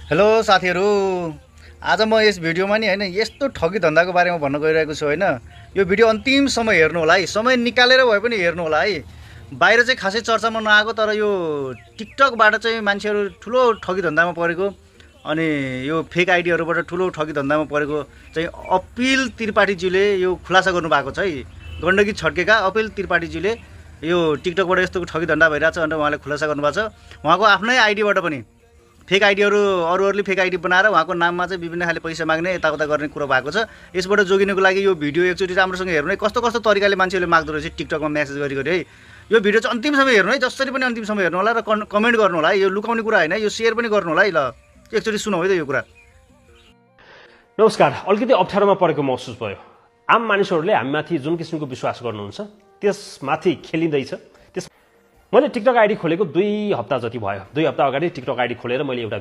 Hello साथीहरू, आज म यस भिडियोमा नि हैन यस्तो ठगी धन्दाको बारेमा भन्न गइरहेको छु हैन। यो भिडियो अन्तिमसम्म हेर्नु होला है, समय निकालेर भए पनि हेर्नु होला है। बाहिर चाहिँ खासै चर्चामा नआएको तर यो टिकटकबाट चाहिँ मान्छेहरू ठुलो ठगी धन्दामा परेको अनि यो फेक आइडीहरूबाट ठुलो ठगी धन्दामा परेको चाहिँ अपिल त्रिपाठीज्यूले यो खुलासा गर्नुभएको छ है। गण्डकी छड्केका अपिल त्रिपाठीज्यूले यो टिकटकबाट यस्तो ठगी धन्दा भइरहेछ भनेर उहाँले खुलासा गर्नुभएको छ। उहाँको आफ्नै आइडीबाट पनि फेक आइडीहरू अरूहरूले फेक आइडी बनाएर उहाँको नाममा चाहिँ विभिन्न खाले पैसा माग्ने यताउता गर्ने कुरो भएको छ। यसबाट जोगिनको लागि यो भिडियो एकचोटि राम्रोसँग हेर्नु है, कस्तो कस्तो तरिकाले मान्छेहरूले माग्दो रहेछ टिकटकमा मेसेज गरी है। यो भिडियो चाहिँ अन्तिमसम्म हेर्नु है, जसरी पनि अन्तिमसम्म हेर्नु होला र कमेन्ट गर्नु होला है। यो लुकाउने कुरा होइन, यो सेयर पनि गर्नु होला है। ल एकचोटि सुनौ है त यो कुरा। नमस्कार। अलिकति अप्ठ्यारोमा परेको महसुस भयो। आम मानिसहरूले हामीमाथि जुन किसिमको विश्वास गर्नुहुन्छ त्यसमाथि खेलिँदैछ। मैले टिकटक आइडी खोलेको 2 हप्ता जति भयो। 2 हप्ता अगाडि टिकटक आइडी खोलेर मैले एउटा